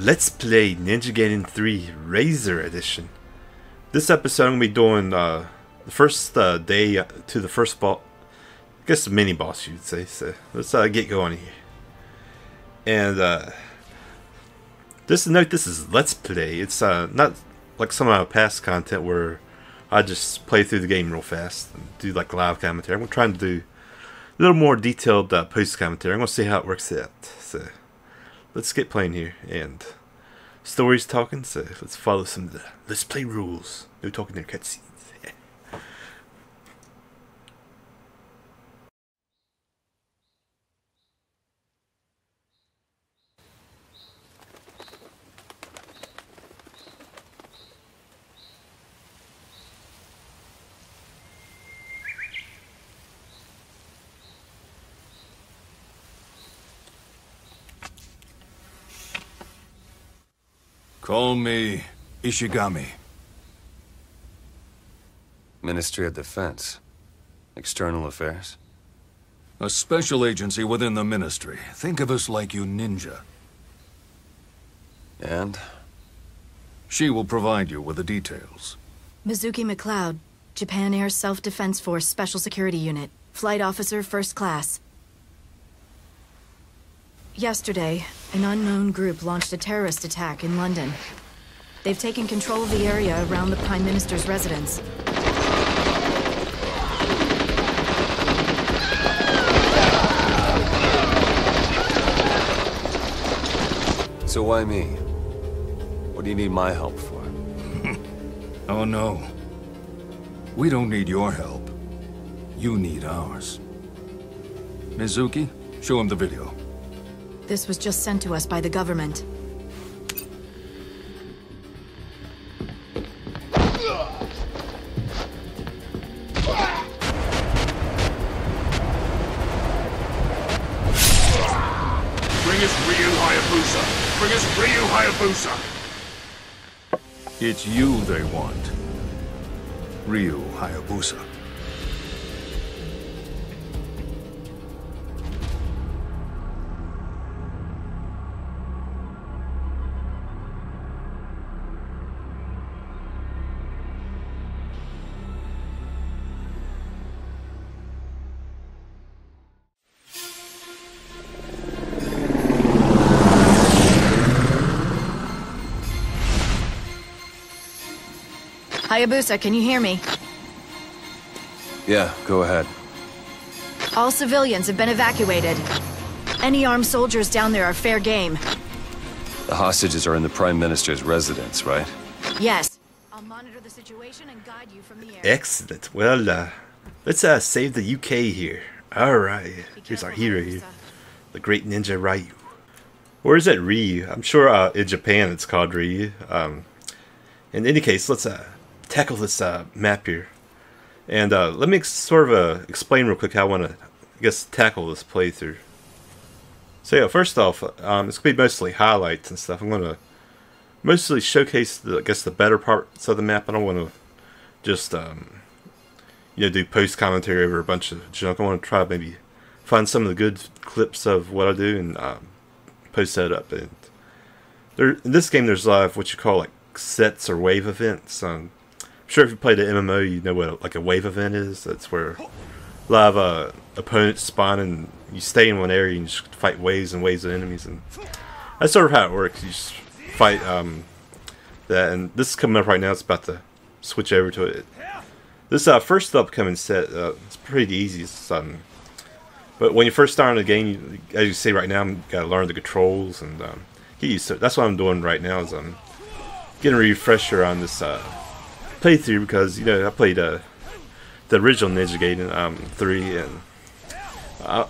Let's play Ninja Gaiden 3 Razor Edition. This episode I'm going to be doing the first day to the first boss. I guess the mini boss you'd say. So let's get going here. And just note this is Let's Play. It's not like some of my past content where I just play through the game real fast and do like live commentary. I'm trying to do a little more detailed post commentary. I'm going to see how it works out. So let's get playing here, and story's talking, so let's follow some of the Let's Play rules. No talking in cutscenes. Call me Ishigami. Ministry of Defense. External Affairs. A special agency within the ministry. Think of us like you ninja. And? She will provide you with the details. Mizuki McLeod, Japan Air Self-Defense Force Special Security Unit. Flight Officer, First Class. Yesterday, an unknown group launched a terrorist attack in London. They've taken control of the area around the Prime Minister's residence. So why me? What do you need my help for? Oh no. We don't need your help. You need ours. Mizuki, show him the video. This was just sent to us by the government. Bring us Ryu Hayabusa! Bring us Ryu Hayabusa! It's you they want. Ryu Hayabusa. Hayabusa, can you hear me? Yeah, go ahead. All civilians have been evacuated. Any armed soldiers down there are fair game. The hostages are in the Prime Minister's residence, right? Yes. I'll monitor the situation and guide you from the air. Excellent. Well, let's save the UK here. Alright, here's our hero here. The great ninja Ryu. Or is that Ryu? I'm sure in Japan it's called Ryu. In any case, let's tackle this map here. And let me sort of explain real quick how I want to, I guess, tackle this playthrough. So yeah, first off, it's going to be mostly highlights and stuff. I'm going to mostly showcase, I guess, the better parts of the map. I don't want to just, do post-commentary over a bunch of junk. I want to try to maybe find some of the good clips of what I do and post that up. And in this game, there's a lot of what you call, like, sets or wave events. I'm sure if you played the MMO, you know what like a wave event is. That's where a lot of opponents spawn and you stay in one area and you just fight waves and waves of enemies, and that's sort of how it works. You just fight that, and this is coming up right now. It's about to switch over to it. This first upcoming set, it's pretty easy. It's, but when you first start in the game, as you see right now, you gotta learn the controls and get used to it. That's what I'm doing right now. Is getting a refresher on this playthrough, because I played the original Ninja Gaiden 3, and I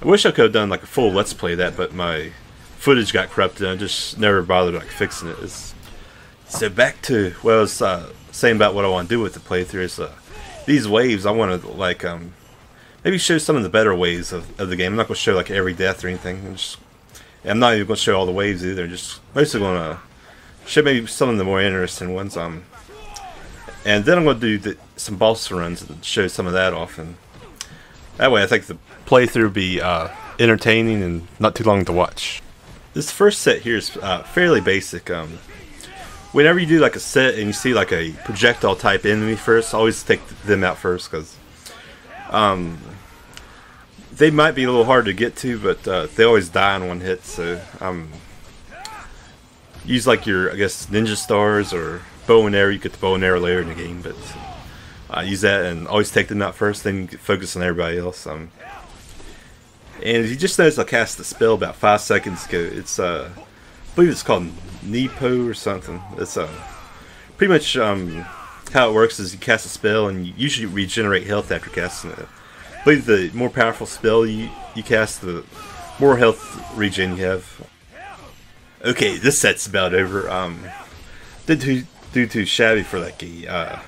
wish I could have done like a full Let's Play of that, but my footage got corrupted and I just never bothered like fixing it. So back to what I was saying about what I want to do with the playthrough is these waves. I want to like maybe show some of the better waves of the game. I'm not going to show like every death or anything. I'm not even going to show all the waves either. Just mostly going to show maybe some of the more interesting ones. And then I'm going to do some boss runs and show some of that off, and that way I think the playthrough will be entertaining and not too long to watch. This first set here is fairly basic. Whenever you do like a set and you see like a projectile type enemy first, always take them out first, because they might be a little hard to get to, but they always die in one hit. So use like your, I guess, ninja stars or bow and arrow. You get the bow and arrow later in the game, but use that and always take them out first. Then you can focus on everybody else. And if you just notice, I cast the spell about 5 seconds ago. It's I believe it's called Ninpo or something. It's pretty much how it works is you cast a spell and you usually regenerate health after casting it. I believe the more powerful spell you cast, the more health regen you have. Okay, this set's about over. Didn't do too shabby for like a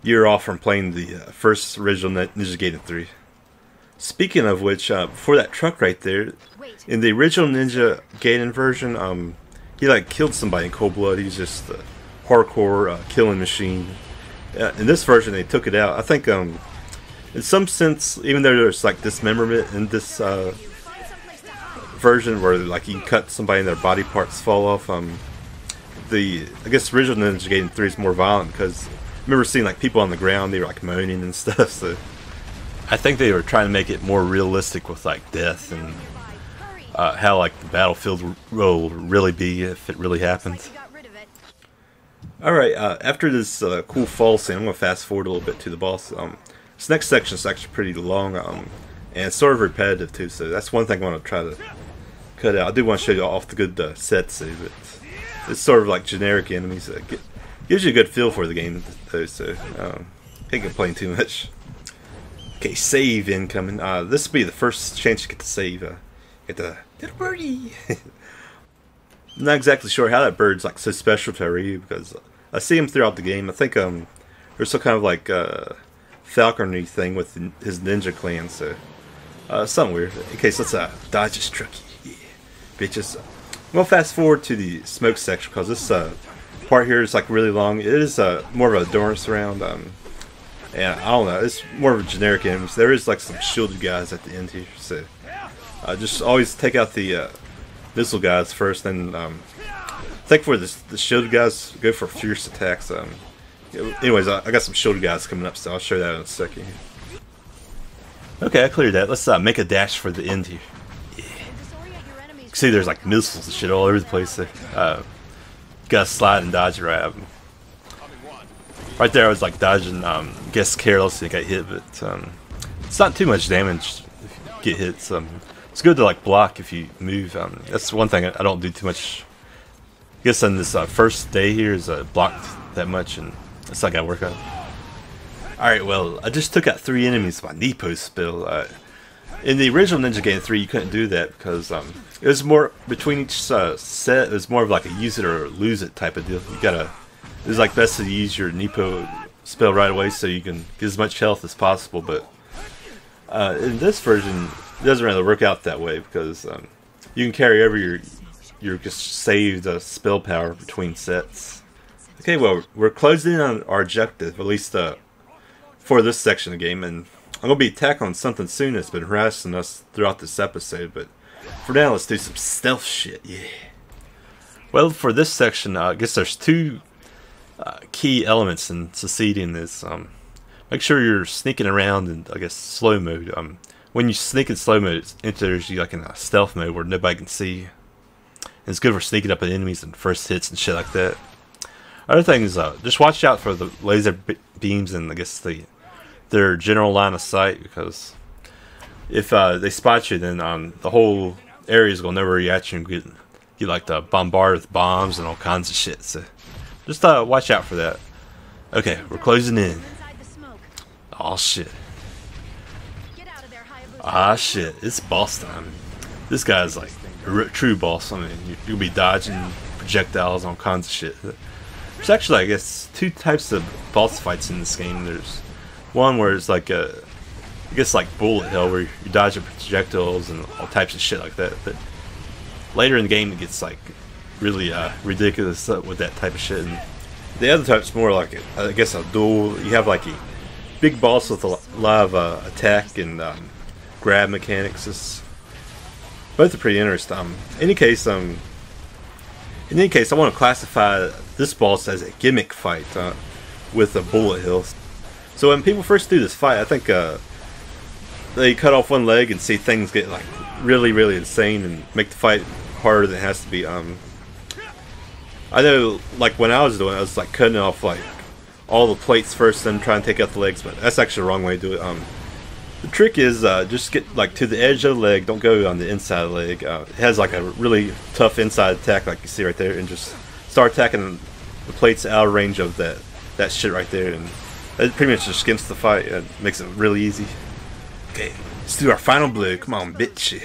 year off from playing the first original Ninja Gaiden 3. Speaking of which, before that truck right there, in the original Ninja Gaiden version, he like killed somebody in cold blood. He's just a hardcore killing machine. In this version, they took it out. I think, in some sense, even though there's like dismemberment in this version, where like you can cut somebody and their body parts fall off, I guess original Ninja Gaiden 3 is more violent, because I remember seeing like people on the ground, they were like moaning and stuff. So I think they were trying to make it more realistic with like death and how like the battlefield will really be if it really happens. Alright, after this cool fall scene, I'm going to fast forward a little bit to the boss. This next section is actually pretty long, and it's sort of repetitive too, so that's one thing I want to try to cut out. I do want to show you off the good sets, but it's sort of like generic enemies. Gives you a good feel for the game though, so can't complain too much. Okay, save incoming. This will be the first chance you get to save. Get the little birdie. I'm not exactly sure how that bird's like so special to Ryu, because I see him throughout the game. I think there's some kind of like falconry thing with his ninja clan, so something weird. In case, let's dodge this trucky, yeah, bitches. I'm gonna fast forward to the smoke section, because this part here is like really long. It is more of a endurance round. And I don't know, it's more of a generic enemy. So there is like some shielded guys at the end here, so just always take out the missile guys first. Then I think for the shielded guys, go for fierce attacks. Anyways, I got some shielded guys coming up, so I'll show that in a second. Okay, I cleared that. Let's make a dash for the end here. Yeah. You can see there's like missiles and shit all over the place. So, gotta slide and dodge right at them. Right there, I was like dodging, guess carelessly, got hit, but it's not too much damage if you get hit. So it's good to like block if you move. That's one thing I don't do too much. I guess on this first day here is blocked that much, and that's not gotta work out. Alright, well, I just took out 3 enemies by Ninpo spell. In the original Ninja Gaiden 3, you couldn't do that because it was more between each set. It was more of like a use it or lose it type of deal. You gotta. It's like best to use your Ninpo spell right away so you can get as much health as possible, but in this version it doesn't really work out that way, because you can carry over your just saved spell power between sets. Okay, well, we're closing in on our objective, at least for this section of the game, and I'm going to be tackling something soon that's been harassing us throughout this episode, but for now let's do some stealth shit, yeah. Well, for this section, I guess there's 2 key elements in succeeding this. Make sure you're sneaking around in, I guess, slow mode. When you sneak in slow mode, it enters you like in a stealth mode where nobody can see you. And it's good for sneaking up at enemies and first hits and shit like that. Other thing is, just watch out for the laser beams and I guess their general line of sight, because if they spot you, then the whole area is gonna know where you're at, and get like bombarded with bombs and all kinds of shit. So just watch out for that. Okay, we're closing in. Oh shit. Ah shit, it's boss time. This guy's like a true boss. I mean, you'll be dodging projectiles and all kinds of shit. There's actually, I guess, 2 types of boss fights in this game. There's one where it's like I guess like bullet hell, where you're dodging projectiles and all types of shit like that. But later in the game, it gets like really ridiculous with that type of shit. And the other type's more like I guess a duel. You have like a big boss with a lot of attack and grab mechanics. both are pretty interesting. In any case, I want to classify this boss as a gimmick fight with a bullet hill. So when people first do this fight, I think they cut off one leg and see things get like really, really insane and make the fight harder than it has to be. I know, like when I was doing it, I was like cutting off like all the plates first, then trying to take out the legs, but that's actually the wrong way to do it. The trick is just get like to the edge of the leg, don't go on the inside of the leg. It has like a really tough inside attack like you see right there, and just start attacking the plates out of range of that shit right there, and it pretty much just skimps the fight and makes it really easy. Okay, let's do our final blow. Come on, bitch.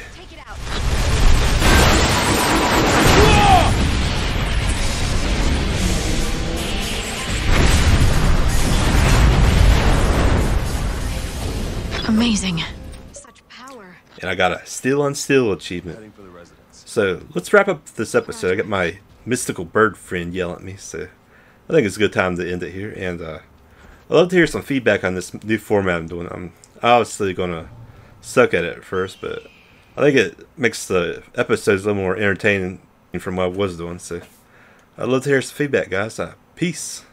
Amazing. Such power. And I got a Steel on Steel achievement. So let's wrap up this episode. I got my mystical bird friend yelling at me, so I think it's a good time to end it here. And I'd love to hear some feedback on this new format I'm doing. I'm obviously gonna suck at it at first, but I think it makes the episodes a little more entertaining from what I was doing. So I'd love to hear some feedback, guys. Peace.